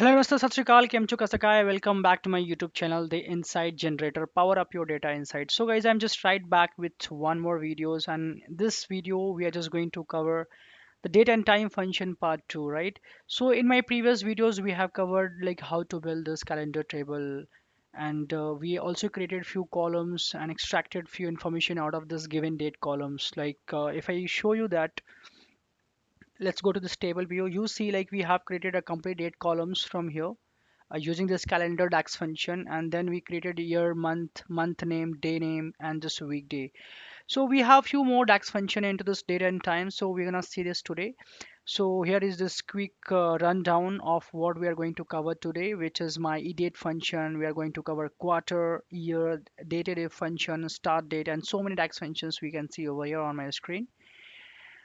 Hello, Mr. Sat Sri Akal, Kem Chu Kasakai. Welcome back to my YouTube channel, The Insight Generator. Power up your data insight. So, guys, I'm just right back with one more videos, and this video we are just going to cover the date and time function part 2, right? So, in my previous videos, we have covered like how to build this calendar table, and we also created few columns and extracted few information out of this given date columns. Like if I show you that, let's go to this table view. You see like we have created a complete date columns from here using this calendar DAX function, and then we created year, month name, day name, and this weekday. So we have few more DAX function into this date and time. So we're gonna see this today. So here is this quick rundown of what we are going to cover today, which is my EDATE function. We are going to cover quarter, year, DATEDIF function, start date, and so many DAX functions we can see over here on my screen.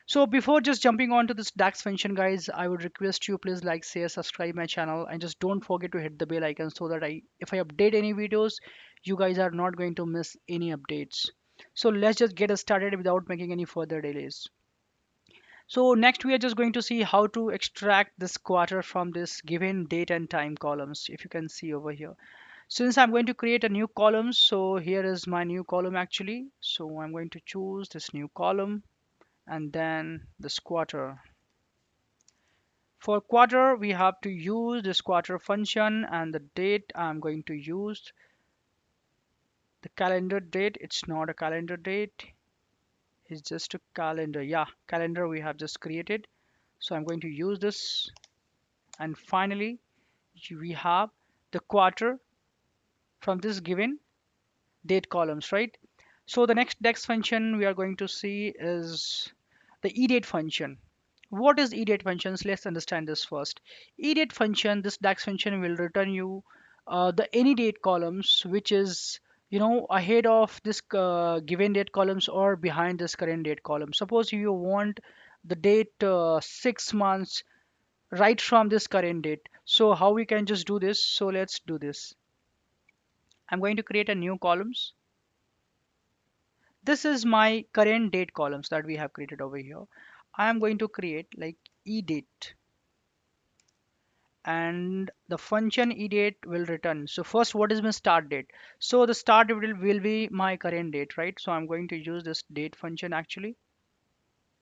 So before just jumping on to this DAX function, guys, I would request you please like, share, subscribe my channel, and just don't forget to hit the bell icon so that if I update any videos, you guys are not going to miss any updates. So let's just get us started without making any further delays. So next we are just going to see how to extract this quarter from this given date and time columns. If you can see over here. Since I'm going to create a new column, so here is my new column actually. So I'm going to choose this new column and then this quarter. For quarter, we have to use this quarter function, and the date I'm going to use the calendar date. It's not a calendar date, it's just a calendar. Yeah, calendar we have just created. So I'm going to use this. And finally, we have the quarter from this given date columns, right? So the next DAX function we are going to see is the EDATE function. What is EDATE functions? Let's understand this first. EDATE function, this DAX function will return you the any date columns which is ahead of this given date columns or behind this current date column. Suppose you want the date 6 months right from this current date. So how we can just do this? So let's do this. I'm going to create a new columns. This is my current date columns that we have created over here. I am going to create like edate, and the function edate will return. So first, what is my start date? So the start date will be my current date, right? So I'm going to use this date function actually,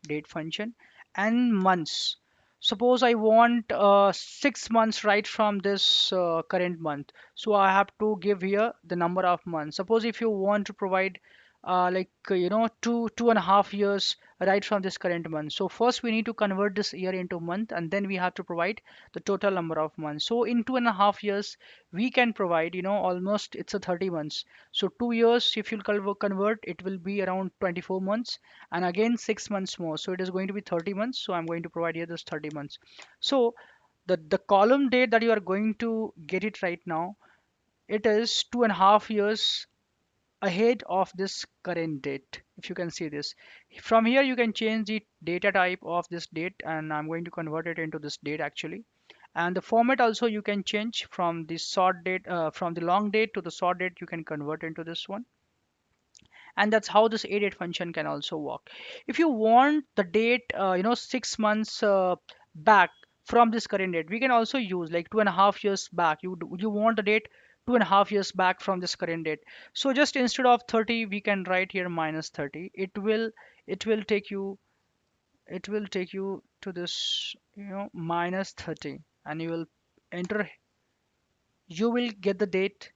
date function, and months. Suppose I want 6 months right from this current month. So I have to give here the number of months. Suppose if you want to provide two and a half years right from this current month. So first we need to convert this year into month, and then we have to provide the total number of months. So in 2.5 years we can provide almost it's a 30 months. So 2 years if you convert, it will be around 24 months, and again 6 months more, so it is going to be 30 months. So I'm going to provide here this 30 months. So the column date that you are going to get it right now, it is 2.5 years ahead of this current date. If you can see this from here, you can change the data type of this date, and I'm going to convert it into this date actually. And the format also you can change from the short date, from the long date to the short date, you can convert into this one. And that's how this edit function can also work. If you want the date 6 months back from this current date, we can also use like 2.5 years back. You want the date 2.5 years back from this current date. So just instead of 30, we can write here minus 30. It will take you, it will take you to this minus 30, and you will enter, you will get the date.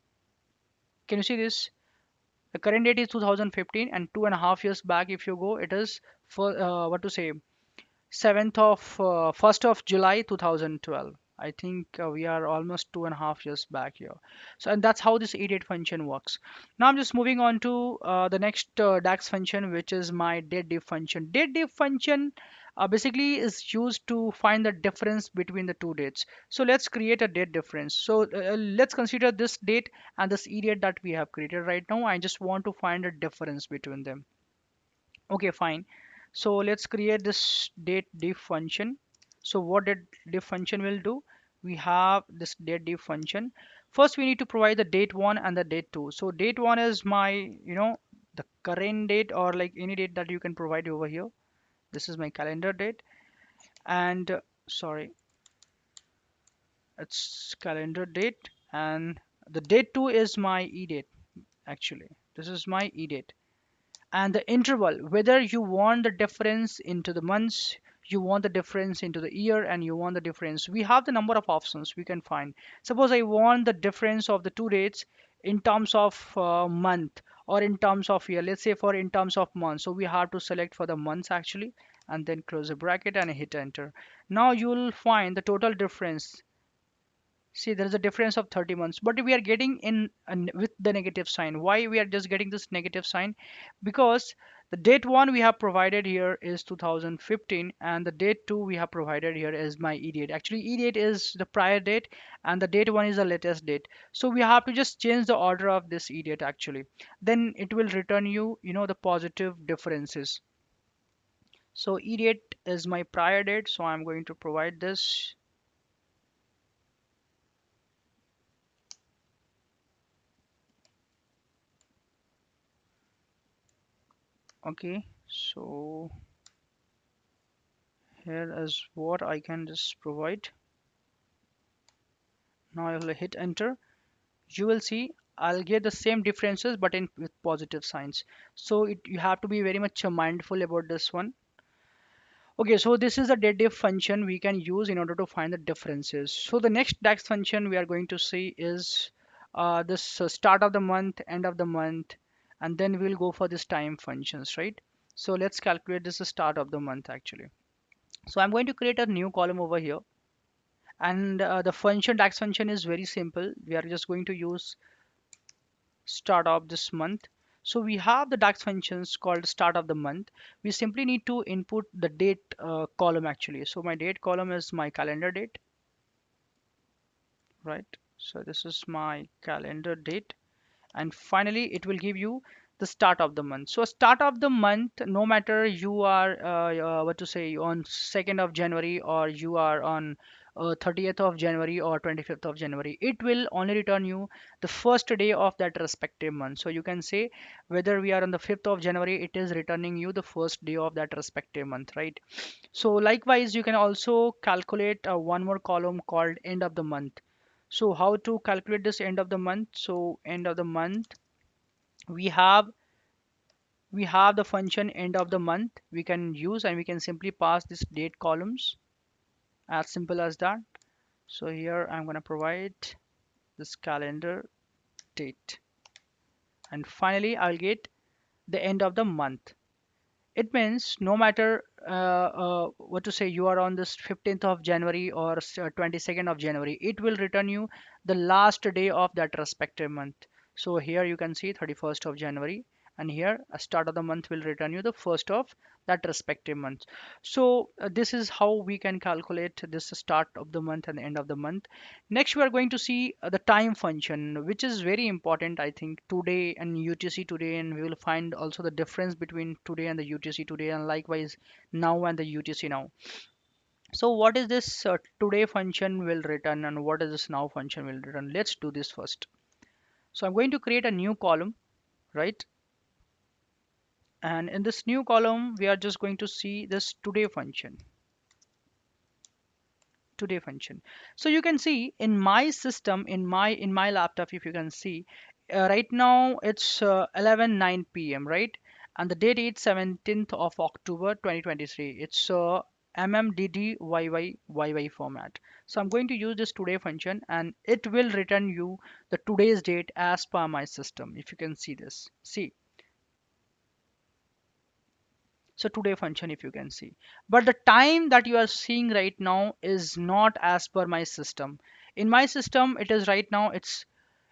Can you see this? The current date is 2015, and 2.5 years back, if you go, it is for what to say, 1st of July 2012. I think we are almost 2.5 years back here. So, and that's how this edit function works. Now I'm just moving on to the next DAX function, which is my DATEDIF function. DATEDIF function basically is used to find the difference between the two dates. So let's create a date difference. So let's consider this date and this edit that we have created right now. I just want to find a difference between them. Okay, fine. So let's create this date diff function. So what date diff function will do? We have this date diff function. First, we need to provide the date one and the date two. So date one is my, the current date, or like any date that you can provide over here. This is my calendar date. And sorry, It's calendar date, and the date 2 is my EDATE. Actually, this is my EDATE. And the interval, whether you want the difference into the months, you want the difference into the year, and you want the difference, we have the number of options we can find. Suppose I want the difference of the two dates in terms of month or in terms of year. Let's say for in terms of month, so we have to select for the months actually, and then close the bracket and hit enter. Now you will find the total difference. See, there is a difference of 30 months, but we are getting in with the negative sign. Why we are just getting this negative sign? Because the date 1 we have provided here is 2015, and the date 2 we have provided here is my EDATE. Actually, EDATE is the prior date, and the date 1 is the latest date. So we have to just change the order of this EDATE actually. Then it will return you, the positive differences. So EDATE is my prior date, so I'm going to provide this. Okay, so here is what I can just provide. Now I will hit enter. You will see I'll get the same differences but in with positive signs. So you have to be very much mindful about this one. Okay, so this is a DATEDIF function we can use in order to find the differences. So the next DAX function we are going to see is this start of the month, end of the month, and then we'll go for this time functions, right? So let's calculate this start of the month actually. So I'm going to create a new column over here, and the function DAX function is very simple. We are just going to use start of this month. So we have the DAX functions called start of the month. We simply need to input the date column actually. So my date column is my calendar date, right? So this is my calendar date, and finally it will give you the start of the month. So start of the month, no matter you are what to say on 2nd of January, or you are on 30th of January or 25th of January, it will only return you the first day of that respective month. So you can say whether we are on the 5th of January, it is returning you the first day of that respective month, right? So likewise you can also calculate one more column called end of the month. So how to calculate this end of the month? So end of the month, we have we have the function end of the month we can use, and we can simply pass this date columns, as simple as that. So here I'm going to provide this calendar date, and finally I'll get the end of the month. It means no matter what to say you are on this 15th of January or 22nd of January, it will return you the last day of that respective month. So here you can see 31st of January, and here a start of the month will return you the first of that respective month. So this is how we can calculate this start of the month and the end of the month. Next we are going to see the time function, which is very important, I think, today and UTC today, and we will find also the difference between today and the UTC today, and likewise now and the UTC now. So what is this today function will return, and what is this now function will return? Let's do this first. So I'm going to create a new column, right? And in this new column we are just going to see this today function. So you can see in my system, in my laptop, if you can see, right now it's 11:09 p.m., right? And the date is 17th of October 2023. It's MMDDYYYY format. So I'm going to use this today function, and it will return you the today's date as per my system. If you can see this, see. So today function, if you can see, but the time that you are seeing right now is not as per my system. In my system it is right now it's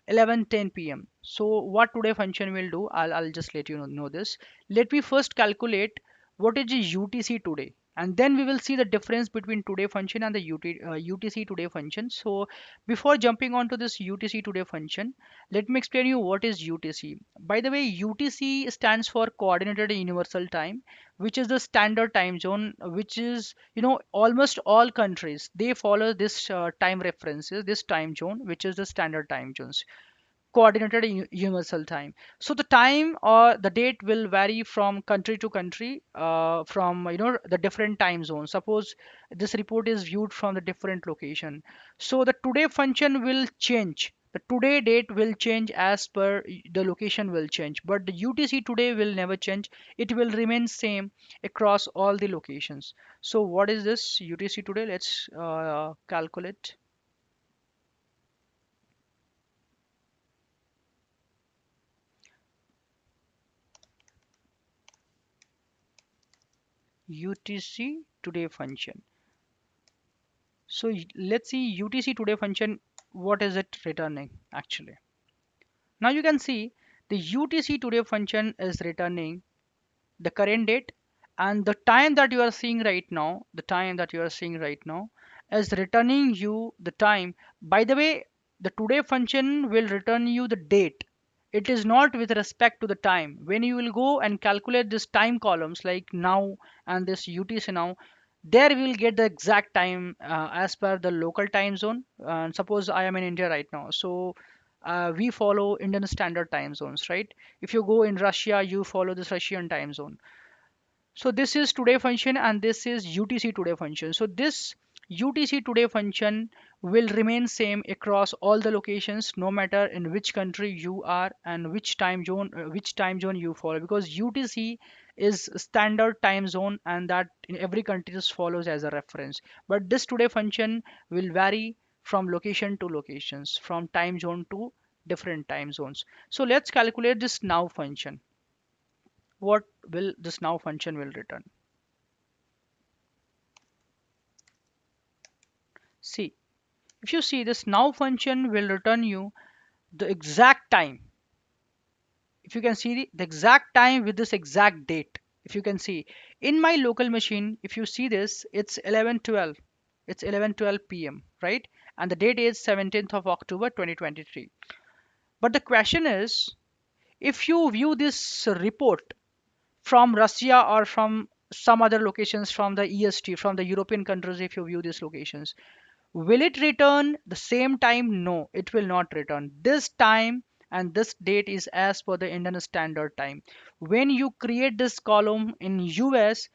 11:10 p.m. So what today function will do, I'll just let you know this. Let me first calculate what is the UTC today, and then we will see the difference between today function and the UTC today function. So before jumping on to this UTC today function, let me explain you what is UTC. By the way, UTC stands for Coordinated Universal Time, which is the standard time zone, which is, almost all countries they follow this time references, this time zone, which is the standard time zones. coordinated universal time. So the time or the date will vary from country to country, from the different time zones. Suppose this report is viewed from the different location, so the today function will change. The today date will change as per the location will change, but the UTC today will never change. It will remain same across all the locations. So what is this UTC today? Let's calculate. UTC today function. So let's see UTC today function. What is it returning actually? Now you can see the UTC today function is returning the current date, and the time that you are seeing right now, the time that you are seeing right now is returning you the time. By the way, the today function will return you the date. It is not with respect to the time. When you will go and calculate this time columns like now and this UTC now, there we will get the exact time as per the local time zone. And suppose I am in India right now, so we follow Indian standard time zones, right? If you go in Russia, you follow this Russian time zone. So this is today function and this is UTC today function. So this UTC today function will remain same across all the locations, no matter in which country you are and which time zone you follow, because UTC is standard time zone and that in every country just follows as a reference. But this today function will vary from location to locations, from time zone to different time zones. So let's calculate this now function. What will this now function will return? See, if you see, this now function will return you the exact time. If you can see the exact time with this exact date. If you can see in my local machine, if you see this, it's 11:12. It's 11:12 p.m., right? And the date is 17th of October 2023. But the question is, if you view this report from Russia or from some other locations, from the EST, from the European countries, if you view these locations, will it return the same time? No, it will not return. This time and this date is as per the Indian Standard Time. When you create this column in US,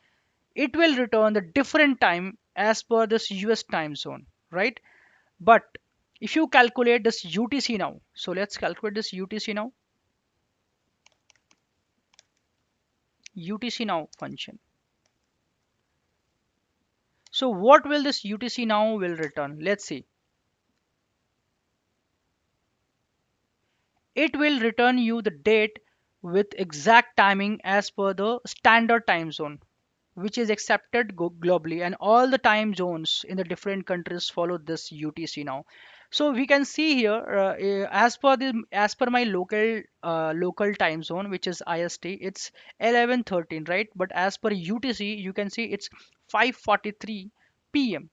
it will return the different time as per this US time zone, right? But if you calculate this UTC now, so let's calculate this UTC now, UTC now function. So what will this UTC now will return? Let's see. It will return you the date with exact timing as per the standard time zone, which is accepted globally, and all the time zones in the different countries follow this UTC now. So we can see here, as per my local time zone, which is IST, it's 11:13, right? But as per UTC, you can see it's 5:43 p.m.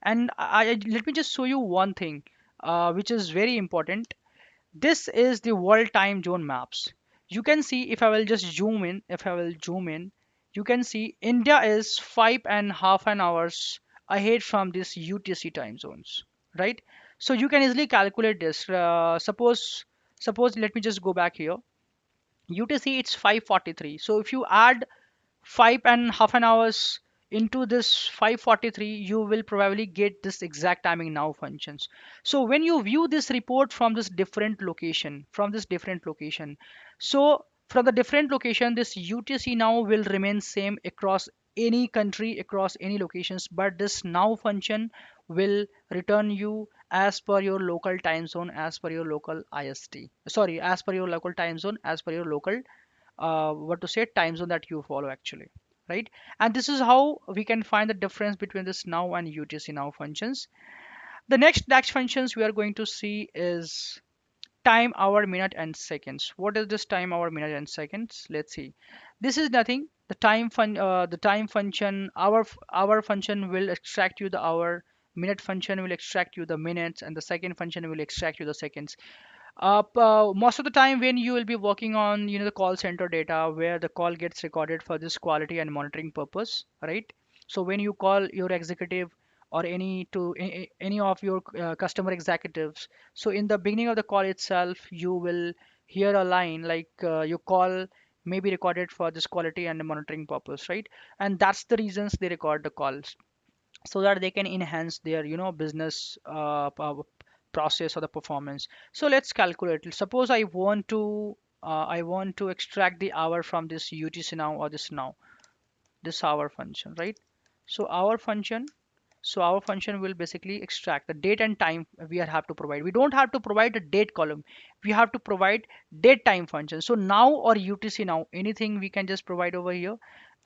And let me just show you one thing, which is very important. This is the world time zone maps. You can see, if I will just zoom in, you can see India is 5.5 an hours ahead from this UTC time zones, right? So you can easily calculate this. Suppose let me just go back here. UTC it's 5:43. So if you add 5.5 an hours into this 5:43, you will probably get this exact timing now functions. So when you view this report from this different location, so from the different location, this UTC now will remain same across any country, across any locations, but this now function will return you as per your local time zone, as per your local IST, sorry, as per your local time zone, as per your local what to say time zone that you follow actually, right? And this is how we can find the difference between this now and UTC now functions. The next DAX functions we are going to see is time, hour, minute, and seconds. What is this time, hour, minute, and seconds? Let's see. This is nothing. The time function, hour function will extract you the hour. Minute function will extract you the minutes, and the second function will extract you the seconds. Most of the time when you will be working on the call center data, where the call gets recorded for this quality and monitoring purpose, right? So when you call your executive or any of your customer executives. So in the beginning of the call itself, you will hear a line like your call may be recorded for this quality and monitoring purpose, right? And that's the reasons they record the calls, so that they can enhance their business process or the performance. So let's calculate. Suppose I want to extract the hour from this UTC now, or this hour function, right? So our function will basically extract the date and time. Have to provide, we don't have to provide a date column, we have to provide date time function. So now or UTC now, anything we can just provide over here.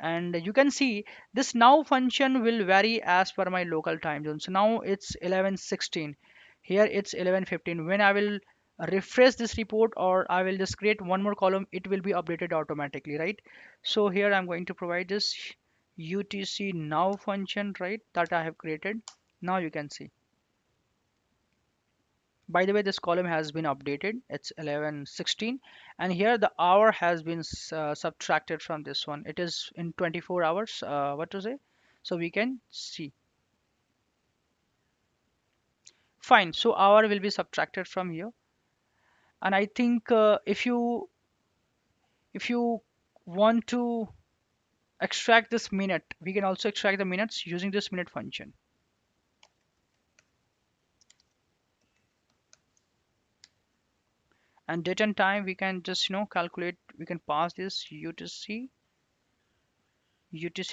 And you can see this now function will vary as per my local time zone. So now it's 11:16, here it's 11:15. When I will refresh this report, or I will just create one more column, it will be updated automatically, right? So here I'm going to provide this UTC now function, right, that I have created. Now you can see, by the way, this column has been updated, it's 11:16. And here the hour has been subtracted from this one, it is in 24 hours, what to say. So we can see, fine, so hour will be subtracted from here. And I think if you want to extract this minute, we can also extract the minutes using this minute function. And date and time, we can just calculate, we can pass this UTC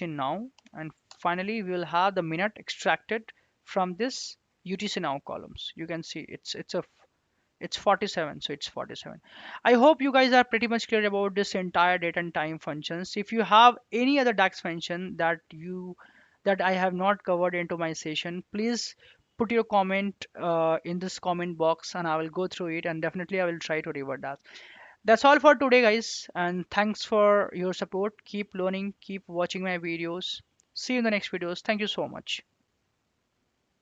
now, and finally we will have the minute extracted from this UTC now columns. You can see it's 47, so it's 47. I hope you guys are pretty much clear about this entire date and time functions. If you have any other DAX function that I have not covered into my session, please put your comment in this comment box, and I will go through it, and definitely I will try to revert that. That's all for today, guys, and thanks for your support. Keep learning, keep watching my videos. See you in the next videos. Thank you so much.